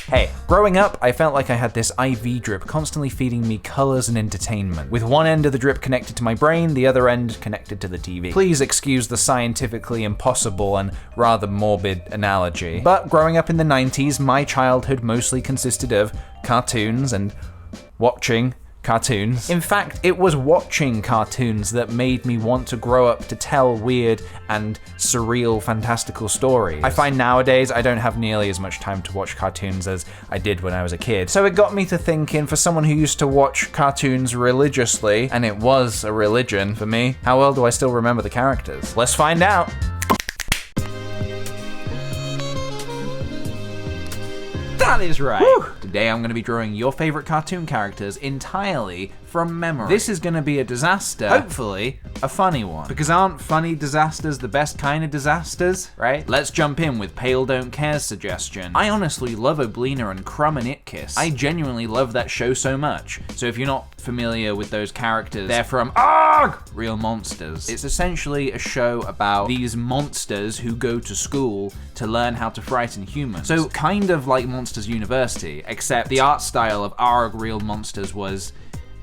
Hey, growing up, I felt like I had this IV drip constantly feeding me colors and entertainment, with one end of the drip connected to my brain, the other end connected to the TV. Please excuse the scientifically impossible and rather morbid analogy. But growing up in the 90s, my childhood mostly consisted of cartoons and watching cartoons. In fact, it was watching cartoons that made me want to grow up to tell weird and surreal, fantastical stories. I find nowadays I don't have nearly as much time to watch cartoons as I did when I was a kid. So it got me to thinking, for someone who used to watch cartoons religiously, and it was a religion for me, how well do I still remember the characters? Let's find out. That is right. Woo. Today I'm going to be drawing your favorite cartoon characters entirely from memory. This is going to be a disaster, hopefully a funny one. Because aren't funny disasters the best kind of disasters, right? Let's jump in with Pale Don't Care's suggestion. I honestly love Oblina and Crumb and It Kiss. I genuinely love that show so much. So if you're not familiar with those characters, they're from Real Monsters. It's essentially a show about these monsters who go to school to learn how to frighten humans. So kind of like Monsters University, except the art style of Real Monsters was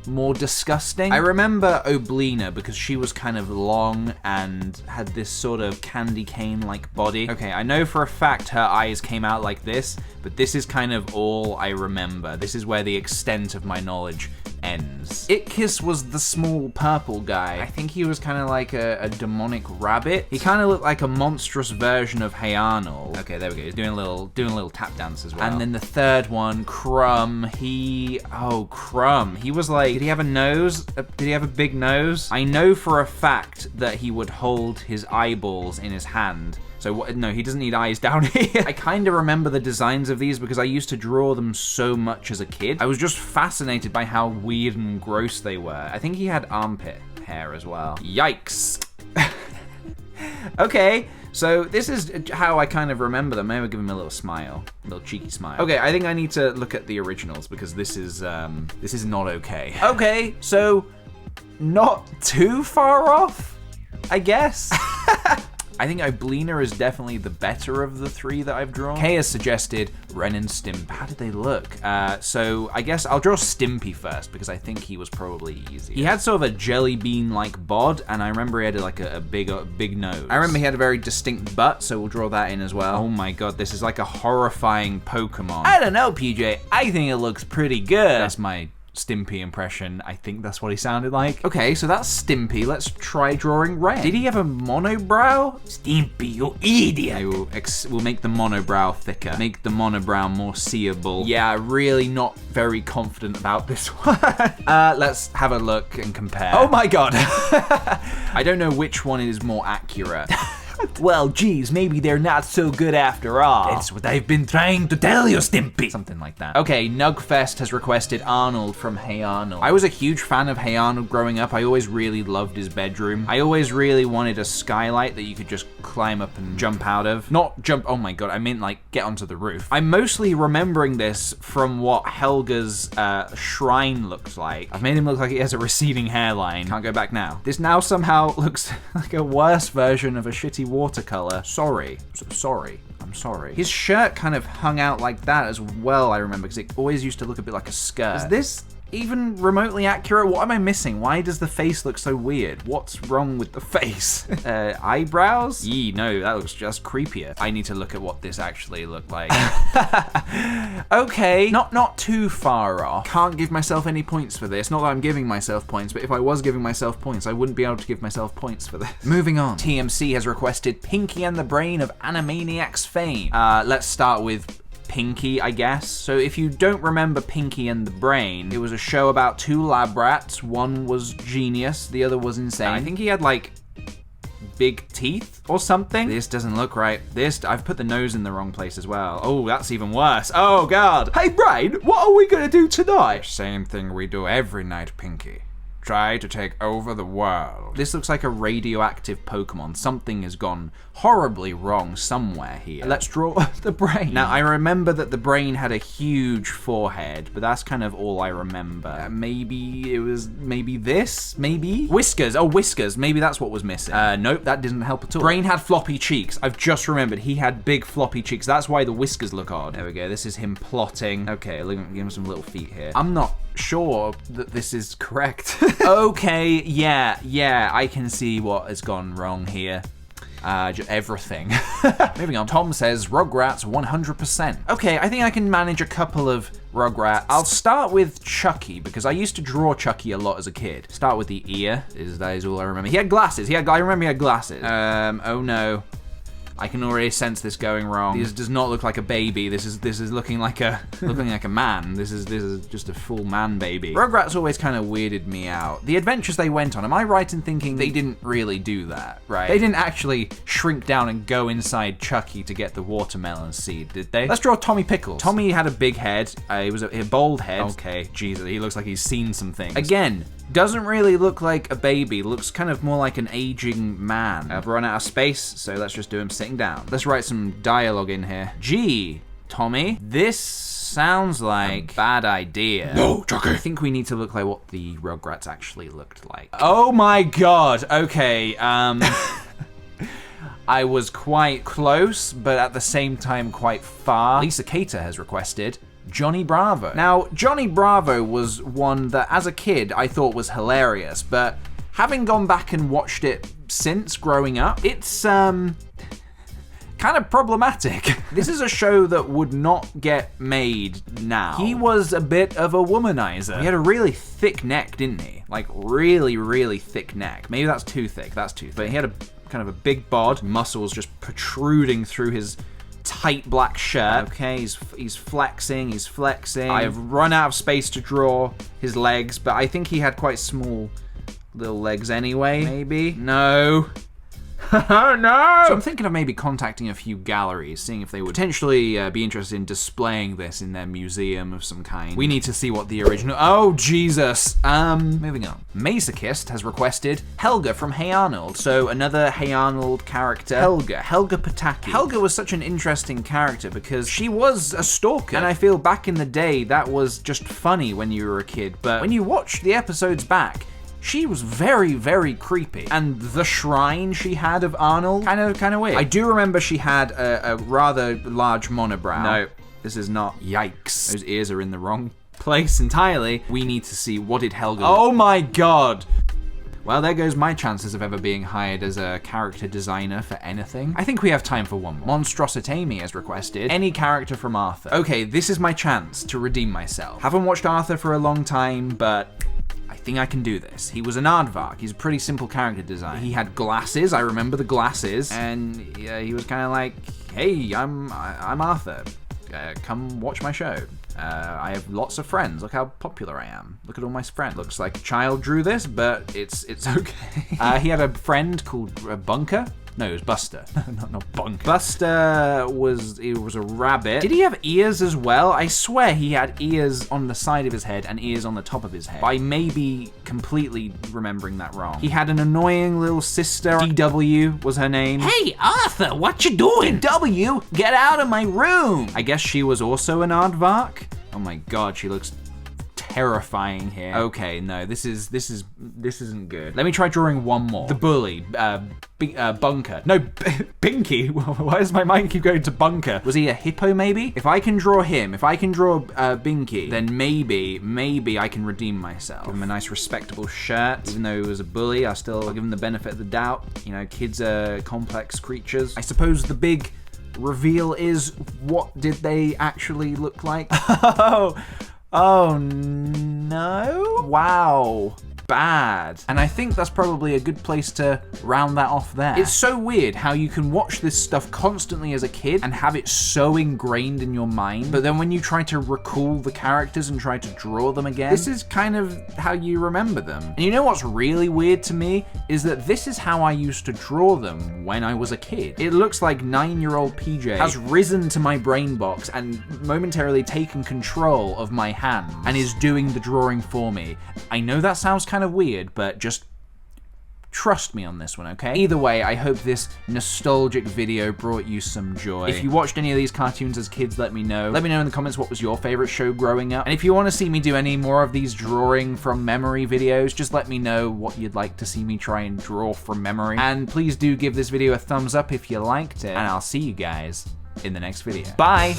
more disgusting. I remember Oblina because she was kind of long and had this sort of candy cane-like body. Okay, I know for a fact her eyes came out like this, but this is kind of all I remember. This is where the extent of my knowledge ends. It Kiss was the small purple guy. I think he was kind of like a demonic rabbit. He kind of looked like a monstrous version of Hey Arnold. Okay, there we go. He's doing a little tap dance as well. And then the third one, Crumb. Crumb. He was like, did he have a nose? Did he have a big nose? I know for a fact that he would hold his eyeballs in his hand. So no, he doesn't need eyes down here. I kind of remember the designs of these because I used to draw them so much as a kid. I was just fascinated by how weird and gross they were. I think he had armpit hair as well. Yikes. Okay, so this is how I kind of remember them. Maybe I'll give him a little smile, a little cheeky smile. Okay, I think I need to look at the originals because this is not okay. Okay, so not too far off, I guess. I think Oblina is definitely the better of the three that I've drawn. Kay has suggested Ren and Stimpy. How did they look? So I guess I'll draw Stimpy first because I think he was probably easier. He had sort of a jelly bean-like bod, and I remember he had like a big nose. I remember he had a very distinct butt, so we'll draw that in as well. Oh my god, this is like a horrifying Pokemon. I don't know, PJ. I think it looks pretty good. That's my Stimpy impression. I think that's what he sounded like. Okay, so that's Stimpy. Let's try drawing Ren. Did he have a monobrow? Stimpy, you idiot! We'll make the monobrow thicker. Make the monobrow more seeable. Yeah, really not very confident about this one. Let's have a look and compare. Oh my god! I don't know which one is more accurate. Well, geez, maybe they're not so good after all. That's what I've been trying to tell you, Stimpy. Something like that. Okay, Nugfest has requested Arnold from Hey Arnold. I was a huge fan of Hey Arnold growing up. I always really loved his bedroom. I always really wanted a skylight that you could just climb up and jump out of. Not jump, oh my god, I meant like get onto the roof. I'm mostly remembering this from what Helga's shrine looked like. I've made him look like he has a receding hairline. Can't go back now. This now somehow looks like a worse version of a shitty watercolor. Sorry. I'm sorry. His shirt kind of hung out like that as well, I remember, because it always used to look a bit like a skirt. Is this even remotely accurate? What am I missing? Why does the face look so weird? What's wrong with the face? Eyebrows? Yee, no, that looks just creepier. I need to look at what this actually looked like. Okay, not too far off. Can't give myself any points for this. Not that I'm giving myself points, but if I was giving myself points, I wouldn't be able to give myself points for this. Moving on. TMC has requested Pinky and the Brain of Animaniacs fame. Let's start with Pinky, I guess. So if you don't remember Pinky and the Brain, it was a show about two lab rats. One was genius, the other was insane. I think he had like big teeth or something. This doesn't look right. I've put the nose in the wrong place as well. Oh, that's even worse. Oh god. Hey Brain, what are we gonna do tonight? Same thing we do every night, Pinky. try to take over the world. This looks like a radioactive Pokemon. Something has gone horribly wrong somewhere here. Let's draw the brain. Now, I remember that the brain had a huge forehead, but that's kind of all I remember. Maybe it was, maybe this? Maybe? Whiskers. Oh, whiskers. Maybe that's what was missing. Nope, that didn't help at all. Brain had floppy cheeks. I've just remembered he had big floppy cheeks. That's why the whiskers look odd. There we go. This is him plotting. Okay, look, give him some little feet here. I'm not sure that this is correct. Okay, yeah, I can see what has gone wrong here. Just everything. Moving on. Tom says Rugrats 100%. Okay, I think I can manage a couple of Rugrats. I'll start with Chucky because I used to draw Chucky a lot as a kid. Start with the ear. That is all I remember. He had glasses. I remember he had glasses. Oh no. I can already sense this going wrong. This does not look like a baby. This is looking like a man. This is just a full man baby. Rugrats always kind of weirded me out. The adventures they went on, am I right in thinking they didn't really do that, right? They didn't actually shrink down and go inside Chucky to get the watermelon seed, did they? Let's draw Tommy Pickles. Tommy had a big head. He was a bald head. Okay, Jesus, he looks like he's seen some things. Again, doesn't really look like a baby. Looks kind of more like an aging man. I've run out of space, so let's just do him sitting down. Let's write some dialogue in here. Gee, Tommy, this sounds like a bad idea. No, Chucky. I think we need to look like what the Rugrats actually looked like. Oh my god, okay, I was quite close, but at the same time quite far. Lisa Cater has requested Johnny Bravo. Now, Johnny Bravo was one that as a kid I thought was hilarious, but having gone back and watched it since growing up, it's kind of problematic. This is a show that would not get made now. He was a bit of a womanizer. He had a really thick neck, didn't he? Like really, really thick neck. Maybe that's too thick, But he had a kind of a big bod, muscles just protruding through his tight black shirt. Okay, he's flexing. I've run out of space to draw his legs, but I think he had quite small little legs anyway. Maybe? No. No! So I'm thinking of maybe contacting a few galleries, seeing if they would potentially be interested in displaying this in their museum of some kind. We need to see what the original... Oh, Jesus! Moving on. Masochist has requested Helga from Hey Arnold. So another Hey Arnold character. Helga Pataki. Helga was such an interesting character because she was a stalker. And I feel back in the day that was just funny when you were a kid. But when you watch the episodes back, she was very, very creepy. And the shrine she had of Arnold, kind of weird. I do remember she had a rather large monobrow. No, this is not. Yikes. Those ears are in the wrong place entirely. We need to see what did Helga... Oh my god! Well, there goes my chances of ever being hired as a character designer for anything. I think we have time for one more. Monstrositami has requested any character from Arthur. Okay, this is my chance to redeem myself. Haven't watched Arthur for a long time, but I think I can do this. He was an aardvark. He's a pretty simple character design. He had glasses. I remember the glasses. And yeah, he was kind of like, hey, I'm Arthur. Come watch my show. I have lots of friends. Look how popular I am. Look at all my friends. Looks like a child drew this, but it's okay. He had a friend called Bunker. No, it was Buster. not Bunker. Buster was a rabbit. Did he have ears as well? I swear he had ears on the side of his head and ears on the top of his head. I may be completely remembering that wrong. He had an annoying little sister. DW was her name. Hey, Arthur, what you doing? DW, get out of my room. I guess she was also an aardvark. Oh my god, she looks terrifying here. Okay, no, this isn't good. Let me try drawing one more. The bully, Bunker. No, Binky. Why does my mind keep going to Bunker? Was he a hippo, maybe? If I can draw him, if I can draw Binky, then maybe I can redeem myself. Give him a nice respectable shirt. Even though he was a bully, I'll give him the benefit of the doubt. You know, kids are complex creatures. I suppose the big reveal is, what did they actually look like? Oh no? Wow. Bad. And I think that's probably a good place to round that off there. It's so weird how you can watch this stuff constantly as a kid and have it so ingrained in your mind, but then when you try to recall the characters and try to draw them again, this is kind of how you remember them. And you know what's really weird to me is that this is how I used to draw them when I was a kid. It looks like 9-year-old PJ has risen to my brain box and momentarily taken control of my hand and is doing the drawing for me. I know that sounds kind kind of weird, but just trust me on this one, okay? Either way, I hope this nostalgic video brought you some joy. If you watched any of these cartoons as kids, let me know. Let me know in the comments what was your favorite show growing up. And if you want to see me do any more of these drawing from memory videos, just let me know what you'd like to see me try and draw from memory. And please do give this video a thumbs up if you liked it. And I'll see you guys in the next video. Bye!